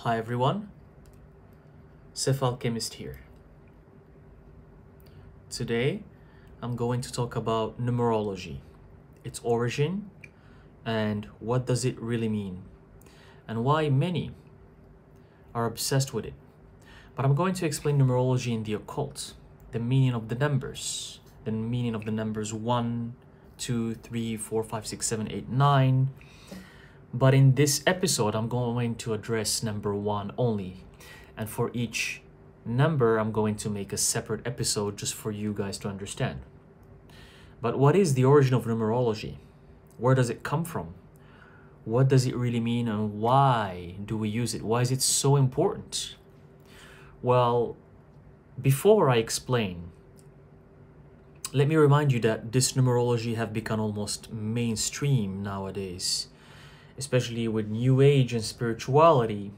Hi everyone, Alchemist here. Today I'm going to talk about numerology, its origin, and what does it really mean, and why many are obsessed with it. But I'm going to explain numerology in the occult, the meaning of the numbers, 1, 2, 3, 4, 5, 6, 7, 8, 9. But in this episode, I'm going to address number 1 only. And for each number, I'm going to make a separate episode just for you guys to understand. But what is the origin of numerology? Where does it come from? What does it really mean, and why do we use it? Why is it so important? Well, before I explain, let me remind you that this numerology have become almost mainstream nowadays, especially with New Age and spirituality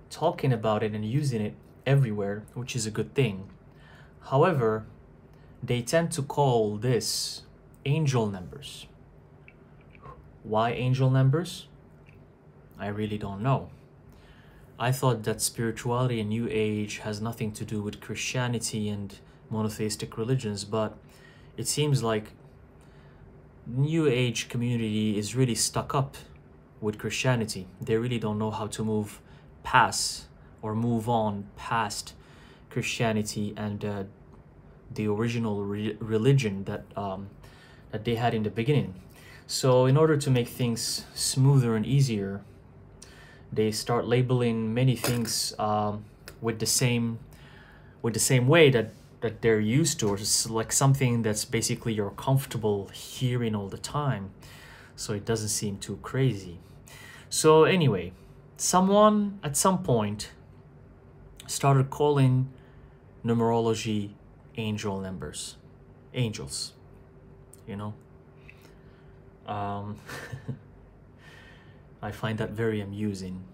talking about it and using it everywhere, which is a good thing. However, they tend to call this angel numbers. Why angel numbers? I really don't know. I thought that spirituality and New Age has nothing to do with Christianity and monotheistic religions, but it seems like New Age community is really stuck up with Christianity. They really don't know how to move on past Christianity and the original religion that they had in the beginning. So in order to make things smoother and easier, they start labeling many things with the same way that they're used to, or it's like something that's basically you're comfortable hearing all the time, so it doesn't seem too crazy. So anyway, someone at some point started calling numerology angel numbers, angels, you know. I find that very amusing.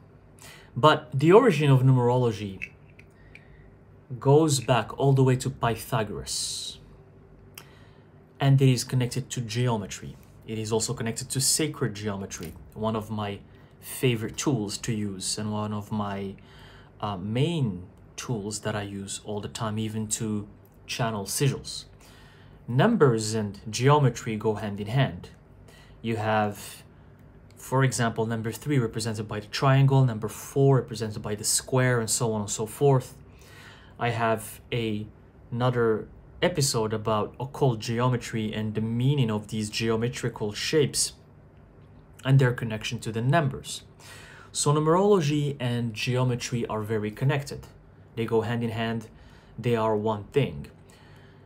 But the origin of numerology goes back all the way to Pythagoras, and it is connected to geometry. It is also connected to sacred geometry, one of my favorite tools to use and one of my main tools that I use all the time, even to channel sigils. Numbers and geometry go hand in hand. You have, for example, number 3 represented by the triangle, number 4 represented by the square, and so on and so forth. I have another episode about occult geometry and the meaning of these geometrical shapes and their connection to the numbers. So numerology and geometry are very connected. They go hand in hand. They are one thing.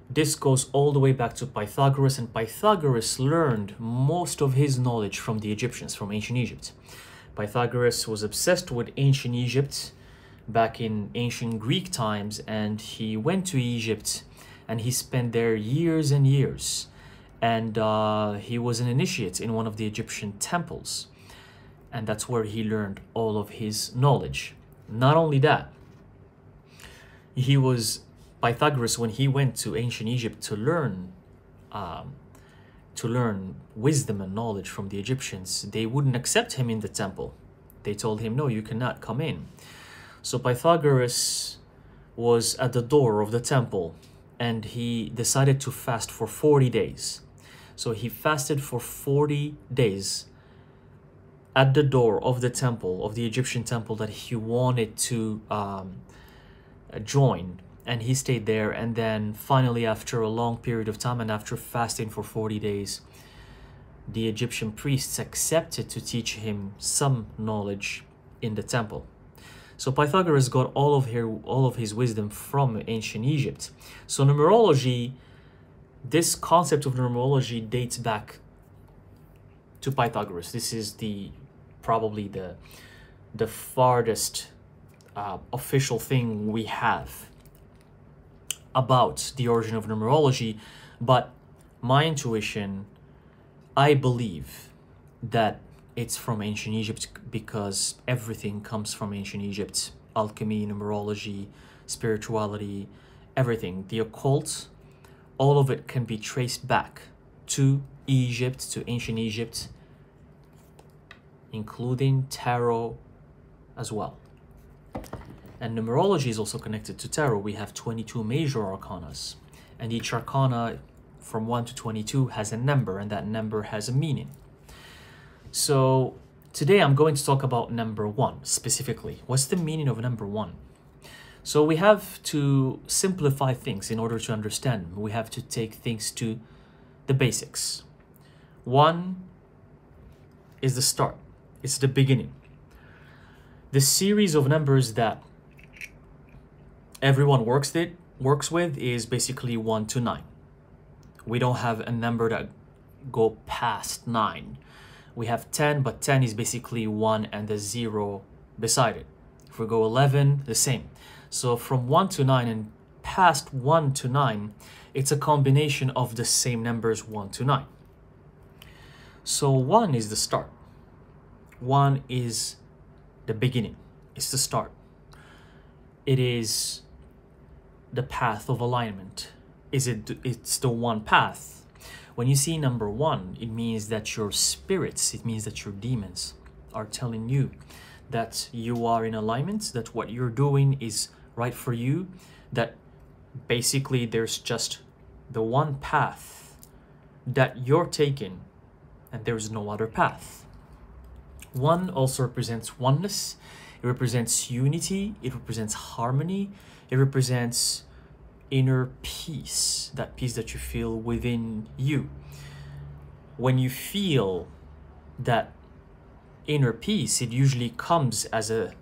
This goes all the way back to Pythagoras, and Pythagoras learned most of his knowledge from the Egyptians, from ancient Egypt. Pythagoras was obsessed with ancient Egypt back in ancient Greek times, and he went to Egypt and he spent there years and years, and he was an initiate in one of the Egyptian temples, and that's where he learned all of his knowledge. Not only that, Pythagoras, when he went to ancient Egypt to learn wisdom and knowledge from the Egyptians, they wouldn't accept him in the temple. They told him, no, you cannot come in. So Pythagoras was at the door of the temple, and he decided to fast for 40 days. So he fasted for 40 days at the door of the temple, of the Egyptian temple that he wanted to join. And he stayed there, and then finally, after a long period of time and after fasting for 40 days, the Egyptian priests accepted to teach him some knowledge in the temple. So Pythagoras got all of his wisdom from ancient Egypt. So numerology, this concept of numerology dates back to Pythagoras. This is probably the farthest official thing we have about the origin of numerology. But my intuition, I believe that it's from ancient Egypt, because everything comes from ancient Egypt. Alchemy, numerology, spirituality, everything. The occult, all of it can be traced back to Egypt, to ancient Egypt, including tarot as well. And numerology is also connected to tarot. We have 22 major arcanas, and each arcana from 1 to 22 has a number, and that number has a meaning. So today I'm going to talk about number 1 specifically. What's the meaning of number 1? So we have to simplify things in order to understand them. We have to take things to the basics. 1 is the start. It's the beginning. The series of numbers that everyone works with is basically 1 to 9. We don't have a number that go past 9. We have 10, but 10 is basically 1 and a 0 beside it. If we go 11, the same. So from 1 to 9 and past 1 to 9, it's a combination of the same numbers 1 to 9. So 1 is the start. 1 is the beginning. It's the start. It is the path of alignment. It's the one path. When you see number 1, it means that your spirits, it means that your demons are telling you that you are in alignment, that what you're doing is right for you, that basically there's just the one path that you're taking and there's no other path. 1 also represents oneness. It represents unity. It represents harmony. It represents inner peace, that peace that you feel within you. When you feel that inner peace, it usually comes as a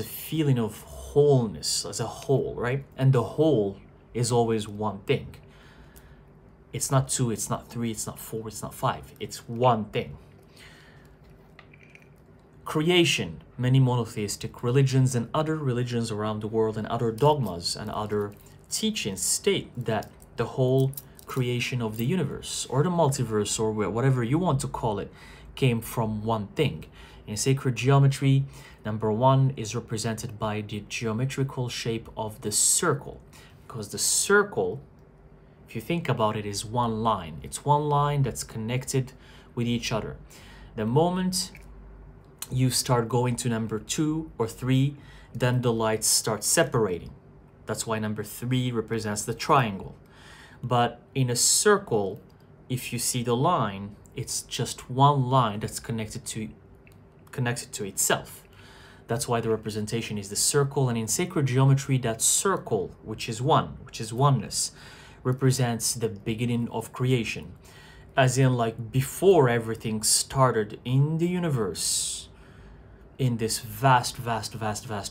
feeling of wholeness, as a whole, right? And the whole is always one thing. It's not 2, it's not 3, it's not 4, it's not 5. It's one thing. Creation. Many monotheistic religions and other religions around the world and other dogmas and other teachings state that the whole creation of the universe or the multiverse or whatever you want to call it came from one thing. In sacred geometry, number 1 is represented by the geometrical shape of the circle, because the circle, if you think about it, is one line. It's one line that's connected with each other. The moment you start going to number 2 or 3, then the lights start separating. That's why number 3 represents the triangle. But in a circle, if you see the line, it's just one line that's connected to itself. That's why the representation is the circle. And in sacred geometry, that circle, which is oneness, represents the beginning of creation. As in, like, before everything started in the universe, in this vast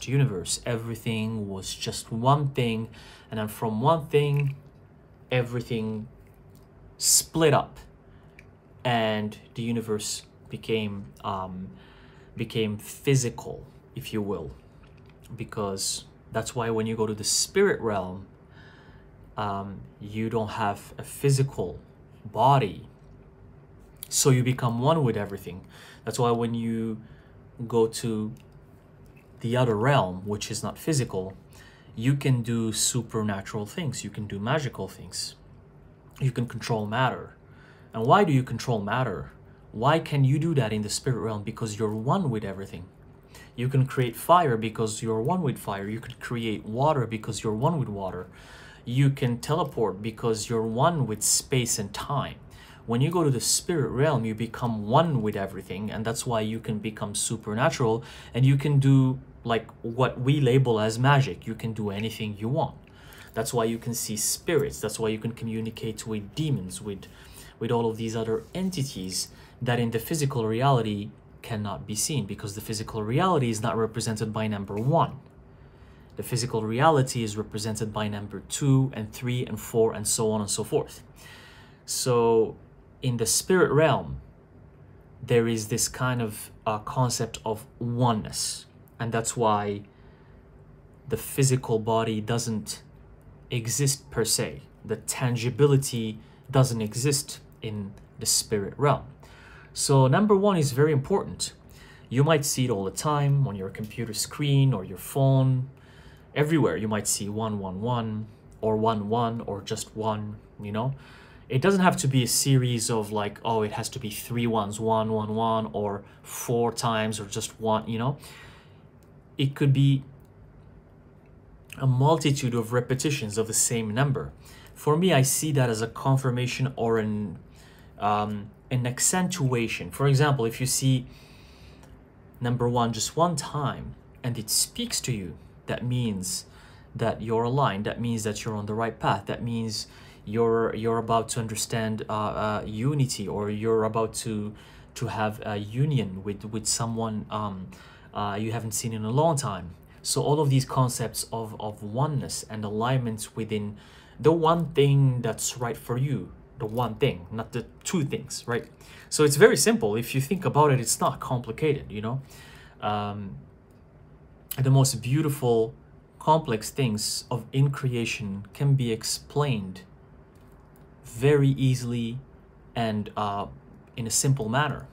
universe, everything was just one thing, and then from one thing everything split up and the universe became physical, if you will, because that's why when you go to the spirit realm, you don't have a physical body, so you become one with everything. That's why when you go to the other realm, which is not physical, you can do supernatural things, you can do magical things, you can control matter. And why do you control matter? Why can you do that in the spirit realm? Because you're one with everything. You can create fire because you're one with fire. You could create water because you're one with water. You can teleport because you're one with space and time. When you go to the spirit realm, you become one with everything, and that's why you can become supernatural, and you can do like what we label as magic. You can do anything you want. That's why you can see spirits. That's why you can communicate with demons, with all of these other entities that in the physical reality cannot be seen, because the physical reality is not represented by number 1. The physical reality is represented by number 2 and 3 and 4 and so on and so forth. So in the spirit realm, there is this kind of concept of oneness. And that's why the physical body doesn't exist per se. The tangibility doesn't exist in the spirit realm. So number 1 is very important. You might see it all the time on your computer screen or your phone. Everywhere you might see 111 or 11 or just 1, you know. It doesn't have to be a series of like, oh, it has to be 3 ones, 111, or 4 times, or just 1, you know. It could be a multitude of repetitions of the same number. For me, I see that as a confirmation or an accentuation. For example, if you see number 1 just one time and it speaks to you, that means that you're aligned. That means that you're on the right path. That means you're about to understand unity, or you're about to have a union with someone you haven't seen in a long time. So all of these concepts of oneness and alignment within the one thing that's right for you, the one thing, not the two things, right? So it's very simple. If you think about it, it's not complicated, you know. The most beautiful, complex things in creation can be explained very easily and in a simple manner,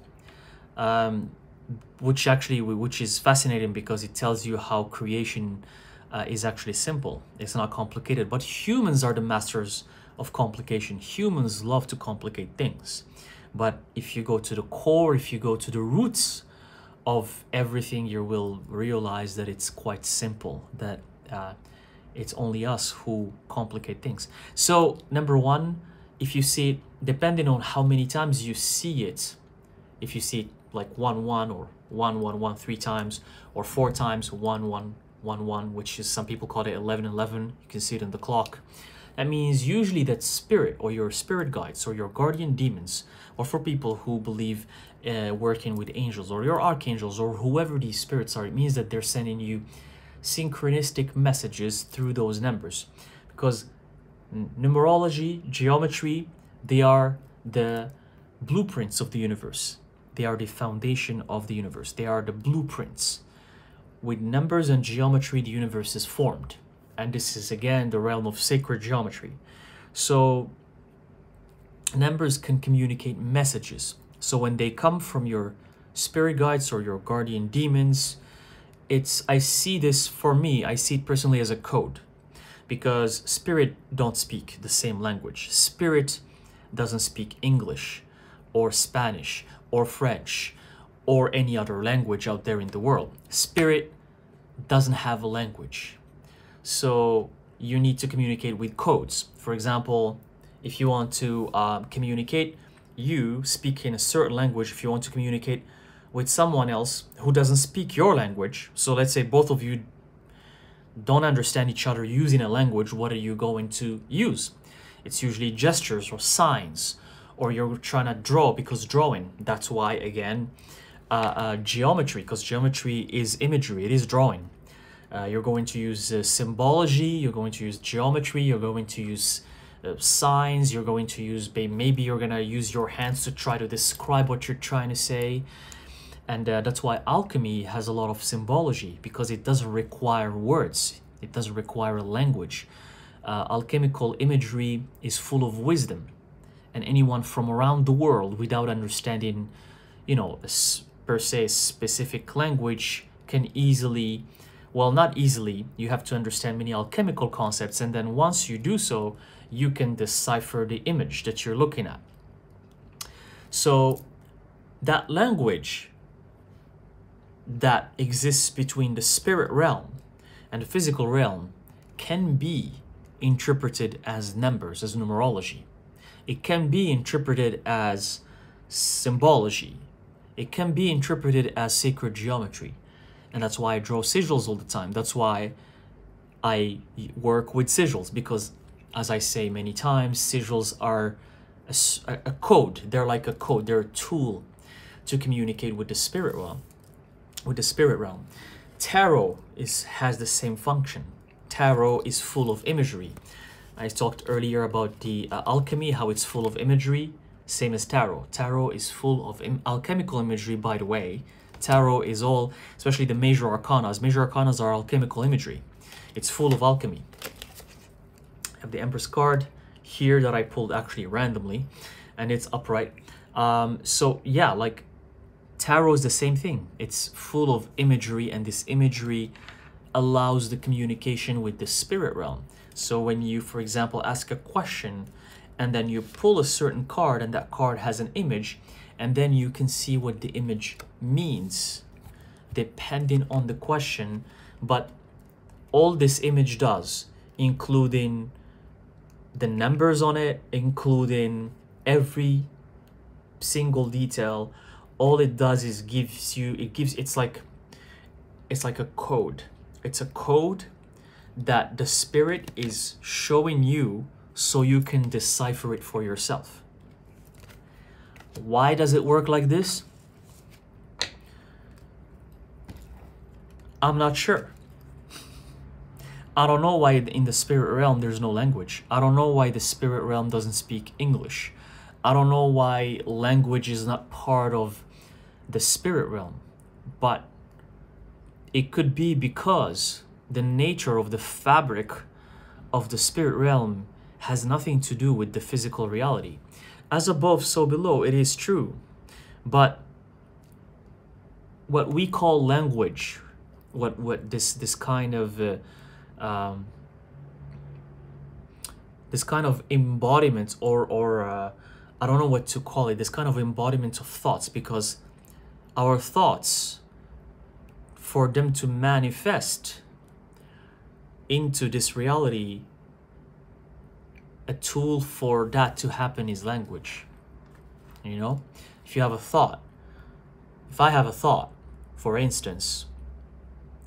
which is fascinating, because it tells you how creation is actually simple. It's not complicated. But humans are the masters of complication. Humans love to complicate things. But if you go to the core, if you go to the roots of everything, you will realize that it's quite simple, that it's only us who complicate things. So number 1, if you see it, depending on how many times you see it, if you see it like 1 1 or 1 1 1 3 times, or 4 times 1 1 1 1, which is, some people call it 11 11, you can see it in the clock. That means usually that spirit, or your spirit guides, or your guardian demons, or for people who believe working with angels, or your archangels, or whoever these spirits are, it means that they're sending you synchronistic messages through those numbers. Because numerology, geometry, they are the blueprints of the universe. They are the foundation of the universe. They are the blueprints. With numbers and geometry, the universe is formed. And this is, again, the realm of sacred geometry. So numbers can communicate messages. So when they come from your spirit guides or your guardian demons, I see this, for me, I see it personally as a code. Because spirit don't speak the same language. Spirit doesn't speak English or Spanish or French or any other language out there in the world. Spirit doesn't have a language. So you need to communicate with codes. For example, if you want to communicate, you speak in a certain language. If you want to communicate with someone else who doesn't speak your language, so let's say both of you don't understand each other using a language, what are you going to use? It's usually gestures or signs, or you're trying to draw, because drawing, that's why, again, geometry, because geometry is imagery, it is drawing. You're going to use symbology, you're going to use geometry, you're going to use signs, you're going to use, maybe you're going to use your hands to try to describe what you're trying to say. And that's why alchemy has a lot of symbology, because it doesn't require words. It doesn't require a language. Alchemical imagery is full of wisdom. And anyone from around the world, without understanding, you know, per se specific language, can easily, well, not easily, you have to understand many alchemical concepts. And then once you do so, you can decipher the image that you're looking at. So that language that exists between the spirit realm and the physical realm can be interpreted as numbers, as numerology. It can be interpreted as symbology. It can be interpreted as sacred geometry. And that's why I draw sigils all the time. That's why I work with sigils, because, as I say many times, sigils are a code. They're like a code. They're a tool to communicate with the spirit realm. Tarot has the same function. Tarot is full of imagery. I talked earlier about the alchemy, how it's full of imagery, same as tarot. Tarot is full of alchemical imagery, by the way. Tarot is all, especially the major arcanas. Major arcanas are alchemical imagery. It's full of alchemy. I have the Empress card here that I pulled actually randomly, and it's upright. So yeah, like, tarot is the same thing. It's full of imagery, and this imagery allows the communication with the spirit realm. So when you, for example, ask a question, and then you pull a certain card, and that card has an image, and then you can see what the image means depending on the question. But all this image does, including the numbers on it, including every single detail, all it does is it's like a code. It's a code that the spirit is showing you so you can decipher it for yourself. Why does it work like this? I'm not sure. I don't know why in the spirit realm there's no language. I don't know why the spirit realm doesn't speak English. I don't know why language is not part of the spirit realm. But it could be because the nature of the fabric of the spirit realm has nothing to do with the physical reality. As above, so below, it is true. But what we call language, this kind of embodiment, or I don't know what to call it, this kind of embodiment of thoughts, because our thoughts, for them to manifest into this reality, a tool for that to happen is language. You know, if you have a thought, if I have a thought, for instance,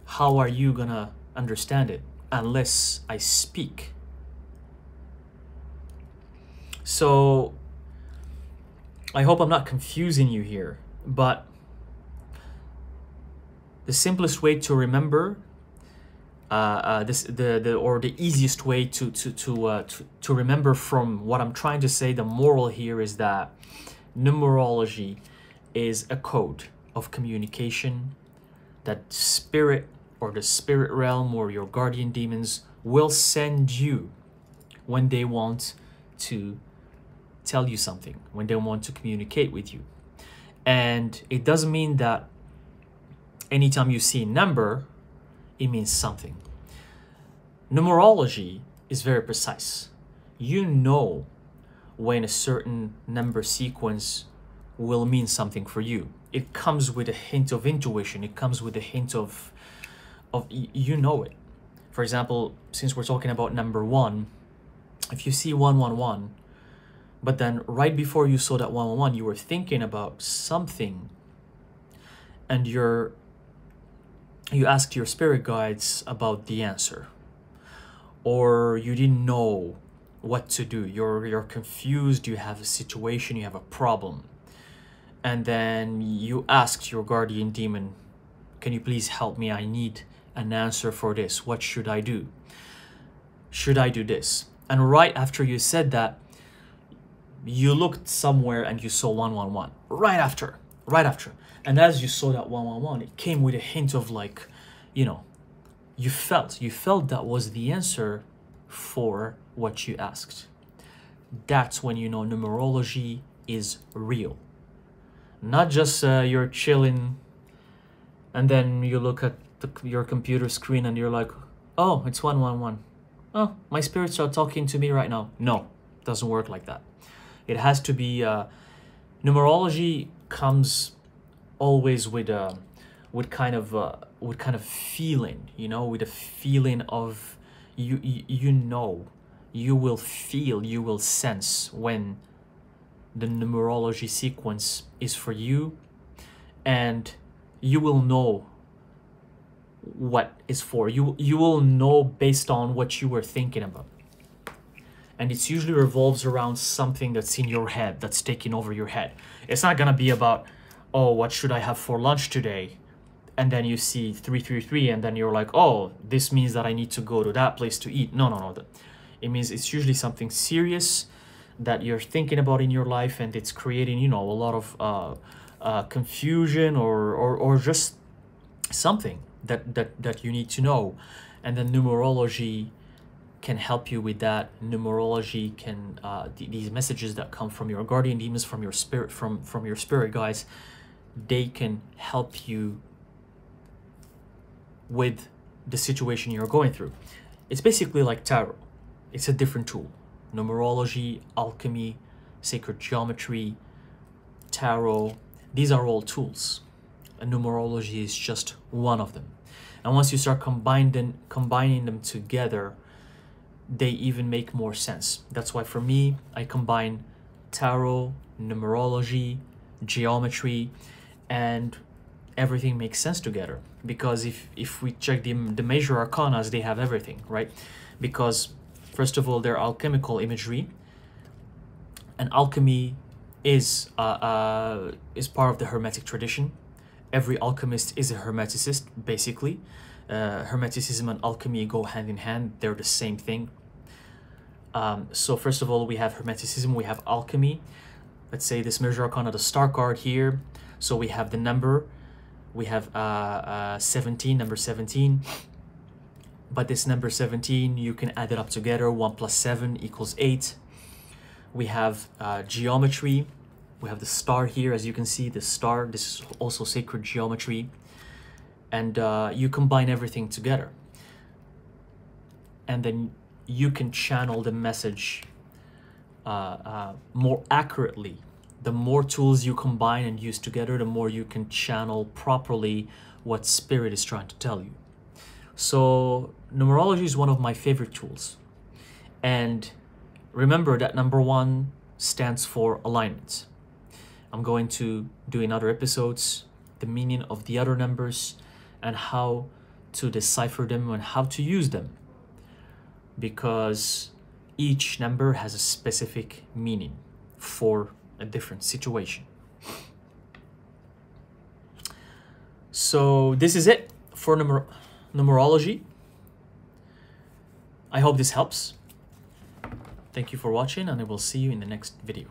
how are you gonna understand it unless I speak? So I hope I'm not confusing you here, but the simplest way to remember the easiest way to remember from what I'm trying to say, the moral here is that numerology is a code of communication that spirit or the spirit realm or your guardian demons will send you when they want to tell you something, when they want to communicate with you. And it doesn't mean that anytime you see a number, it means something. Numerology is very precise. You know when a certain number sequence will mean something for you. It comes with a hint of intuition. It comes with a hint of you know it. For example, since we're talking about number 1, if you see 111, but then right before you saw that 111, you were thinking about something, and you asked your spirit guides about the answer, or you didn't know what to do. You're confused, you have a situation, you have a problem, and then you asked your guardian demon, can you please help me? I need an answer for this. What should I do? Should I do this? And right after you said that, you looked somewhere and you saw 111 right after. And as you saw that 111, it came with a hint of, like, you know, you felt that was the answer for what you asked. That's when you know numerology is real. Not just you're chilling and then you look at your computer screen and you're like, oh, it's 111. Oh, my spirits are talking to me right now. No, it doesn't work like that. It has to be, numerology comes always with kind of feeling, you know, with a feeling of you will feel, you will sense when the numerology sequence is for you, and you will know what is for you. You will know based on what you were thinking about. And it usually revolves around something that's in your head, that's taking over your head. It's not gonna be about, oh, what should I have for lunch today? And then you see 333 and then you're like, oh, this means that I need to go to that place to eat. No. It means it's usually something serious that you're thinking about in your life, and it's creating, you know, a lot of confusion or just something that you need to know. And then numerology can help you with that. Numerology can these messages that come from your guardian demons, from your spirit, from your spirit guides, they can help you with the situation you're going through. It's basically like tarot. It's a different tool. Numerology, alchemy, sacred geometry, tarot, these are all tools, and numerology is just one of them. And once you start combining them together, they even make more sense. That's why for me, I combine tarot, numerology, geometry, and everything makes sense together. Because if we check the major arcanas, they have everything, right? Because first of all, they're alchemical imagery, and alchemy is part of the Hermetic tradition. Every alchemist is a Hermeticist, basically. Hermeticism and alchemy go hand in hand. They're the same thing. So first of all, we have Hermeticism, we have alchemy. Let's say this major arcana, the star card here. So we have the number. We have 17, number 17. But this number 17, you can add it up together. 1 plus 7 equals 8. We have geometry. We have the star here, as you can see, the star. This is also sacred geometry. And you combine everything together. And then you can channel the message more accurately. The more tools you combine and use together, the more you can channel properly what spirit is trying to tell you. So numerology is one of my favorite tools. And remember that number 1 stands for alignment. I'm going to do in other episodes the meaning of the other numbers and how to decipher them and how to use them, because each number has a specific meaning for a different situation. So this is it for numerology. I hope this helps. Thank you for watching, and I will see you in the next video.